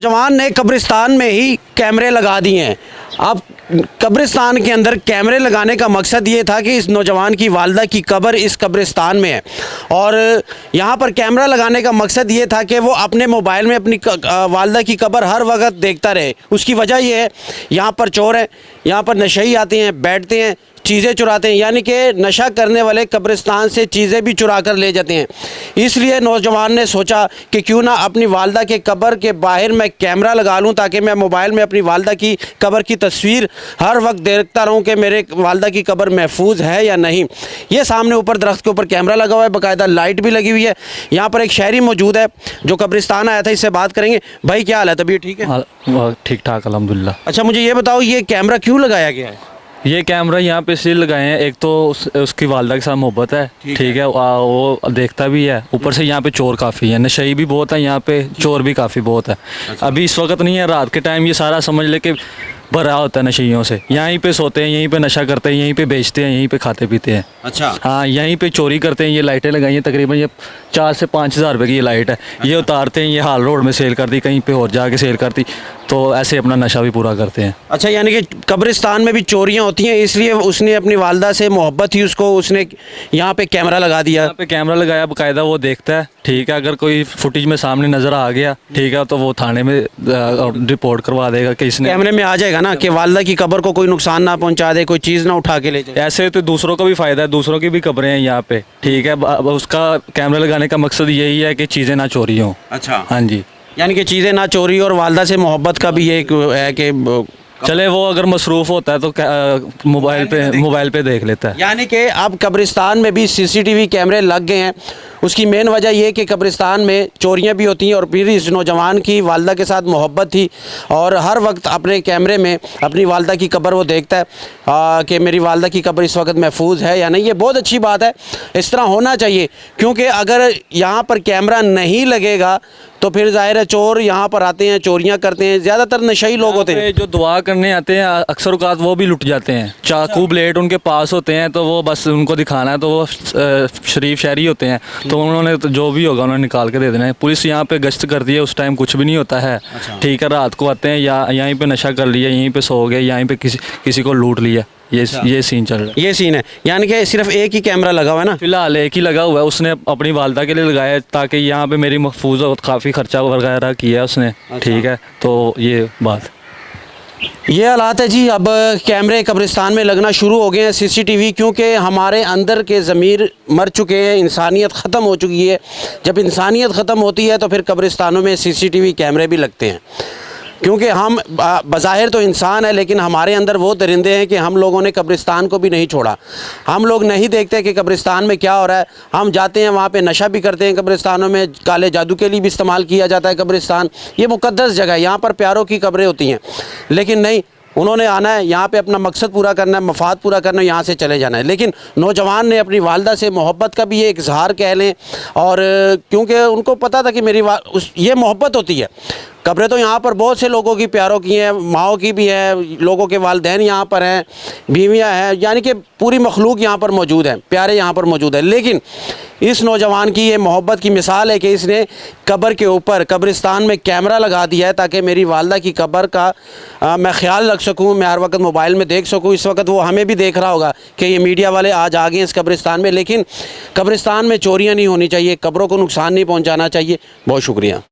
जवान ने कब्रिस्तान में ही कैमरे लगा दिए हैं। अब कब्रिस्तान के अंदर कैमरे लगाने का मकसद ये था कि इस नौजवान की वालदा की कब्र इस कब्रिस्तान में है और यहाँ पर कैमरा लगाने का मकसद ये था कि वो अपने मोबाइल में अपनी वालदा की कब्र हर वक्त देखता रहे। उसकी वजह ये है, यहाँ पर चोर हैं, यहाँ पर नशई आते हैं, बैठते हैं, चीज़ें चुराते हैं, यानी कि नशा करने वाले कब्रिस्तान से चीज़ें भी चुरा कर ले जाते हैं। इसलिए नौजवान ने सोचा कि क्यों ना अपनी वालदा के कब्र के बाहर मैं कैमरा लगा लूं ताकि मैं मोबाइल में अपनी वालदा की कब्र की तस्वीर हर वक्त देखता रहूं कि मेरे वालदा की कब्र महफूज है या नहीं। ये सामने ऊपर दरख्त के ऊपर कैमरा लगा हुआ है, बाकायदा लाइट भी लगी हुई है। यहाँ पर एक शहरी मौजूद है जो कब्रिस्तान आया था, इससे बात करेंगे। भाई क्या हाल है, तबीयत ठीक है? ठीक ठाक अल्हम्दुलिल्लाह। अच्छा, मुझे ये बताओ ये कैमरा क्यों लगाया गया है? ये कैमरा यहाँ पे इसलिए लगाए हैं, एक तो उसकी वालदा के साथ मोहब्बत है, ठीक है, वो देखता भी है, ऊपर से यहाँ पे चोर काफ़ी है, नशई भी बहुत है, यहाँ पे चोर भी काफ़ी बहुत है। अभी इस वक्त नहीं है, रात के टाइम ये सारा समझ ले कि भरा होता है नशइयों से। यहीं पे सोते हैं, यहीं पे नशा करते हैं, यहीं पे बेचते हैं, यहीं पे खाते पीते हैं। अच्छा, हाँ, यहीं पे चोरी करते हैं। ये लाइटें लगाई हैं, तकरीबन ये 4 से 5 हज़ार रुपये की ये लाइट है। ये उतारते हैं, ये हाल रोड में सेल कर दी, कहीं पे और जाके सेल करती, तो ऐसे अपना नशा भी पूरा करते हैं। अच्छा, यानी कि कब्रिस्तान में भी चोरियां होती हैं, इसलिए उसने अपनी वालदा से मोहब्बत थी, उसको उसने यहाँ पे कैमरा लगा दिया। यहाँ पे कैमरा लगाया, बाकायदा वो देखता है, ठीक है। अगर कोई फुटेज में सामने नज़र आ गया, ठीक है, तो वो थाने में रिपोर्ट करवा देगा कि इसने, कैमरे में आ जाएगा ना कि वालदा की कब्र को कोई नुकसान ना पहुँचा दे, कोई चीज़ ना उठा के ले जाए। ऐसे तो दूसरों को भी फ़ायदा है, दूसरों की भी कब्रें हैं यहाँ पे, ठीक है। उसका कैमरा लगाने का मकसद यही है कि चीज़ें ना चोरी हों। अच्छा, हाँ जी, यानी कि चीज़ें ना चोरी और वालदा से मोहब्बत का भी ये एक है कि चले वो अगर मसरूफ़ होता है तो मोबाइल पे देख लेता है। यानी कि अब कब्रिस्तान में भी सीसीटीवी कैमरे लग गए हैं। उसकी मेन वजह यह कि कब्रिस्तान में चोरियां भी होती हैं और फिर इस नौजवान की वालदा के साथ मोहब्बत थी और हर वक्त अपने कैमरे में अपनी वालदा की कब्र वो देखता है कि मेरी वालदा की कब्र इस वक्त महफूज है या नहीं। ये बहुत अच्छी बात है, इस तरह होना चाहिए, क्योंकि अगर यहाँ पर कैमरा नहीं लगेगा तो फिर ज़ाहिर है चोर यहाँ पर आते हैं, चोरियाँ करते हैं। ज़्यादातर नशई लोग होते हैं जो दुआ करने आते हैं, अक्सर औक़ात वो भी लुट जाते हैं। चाकू ब्लेड उनके पास होते हैं, तो वो बस उनको दिखाना है, तो वो शरीफ शहरी होते हैं, तो उन्होंने तो जो भी होगा उन्होंने निकाल के दे देना है। पुलिस यहाँ पे गश्त करती है, उस टाइम कुछ भी नहीं होता है, ठीक है। रात को आते हैं, या यहीं पे नशा कर लिया, यहीं पे सो गए, यहीं पे किसी को लूट लिया। ये सीन चल रहा है। ये सीन है, यानी कि सिर्फ एक ही कैमरा लगा हुआ है ना? फिलहाल एक ही लगा हुआ है, उसने अपनी वालदा के लिए लगाया ताकि यहाँ पे मेरी महफूज हो, काफ़ी खर्चा वगैरह किया उसने, ठीक है। तो ये बात, ये हालात है जी। अब कैमरे कब्रिस्तान में लगना शुरू हो गए हैं, सीसीटीवी, क्योंकि हमारे अंदर के ज़मीर मर चुके हैं, इंसानियत ख़त्म हो चुकी है। जब इंसानियत ख़त्म होती है तो फिर कब्रिस्तानों में सीसीटीवी कैमरे भी लगते हैं, क्योंकि हम बज़ाहिर तो इंसान है, लेकिन हमारे अंदर वो दरिंदे हैं कि हम लोगों ने कब्रिस्तान को भी नहीं छोड़ा। हम लोग नहीं देखते कि कब्रिस्तान में क्या हो रहा है। हम जाते हैं वहाँ पे, नशा भी करते हैं कब्रिस्तानों में, काले जादू के लिए भी इस्तेमाल किया जाता है कब्रिस्तान। ये मुक़द्दस जगह है, यहाँ पर प्यारों की कब्रें होती हैं, लेकिन नहीं, उन्होंने आना है यहाँ पे, अपना मकसद पूरा करना है, मफाद पूरा करना है, यहाँ से चले जाना है। लेकिन नौजवान ने अपनी वालदा से मोहब्बत का भी ये इजहार कह लें, और क्योंकि उनको पता था कि मेरी ये मोहब्बत होती है। कब्रें तो यहाँ पर बहुत से लोगों की, प्यारों की हैं, माओं की भी हैं, लोगों के वालिदैन यहाँ पर हैं, बीवियाँ हैं, यानी कि पूरी मखलूक यहाँ पर मौजूद है, प्यारे यहाँ पर मौजूद है। लेकिन इस नौजवान की ये मोहब्बत की मिसाल है कि इसने कब्र के ऊपर कब्रिस्तान में कैमरा लगा दिया है ताकि मेरी वालदा की कब्र का मैं ख्याल रख सकूँ, मैं हर वक्त मोबाइल में देख सकूँ। इस वक्त वो हमें भी देख रहा होगा कि ये मीडिया वाले आज आ गए इस कब्रिस्तान में, लेकिन कब्रिस्तान में चोरियाँ नहीं होनी चाहिए, कब्रों को नुकसान नहीं पहुँचाना चाहिए। बहुत शुक्रिया।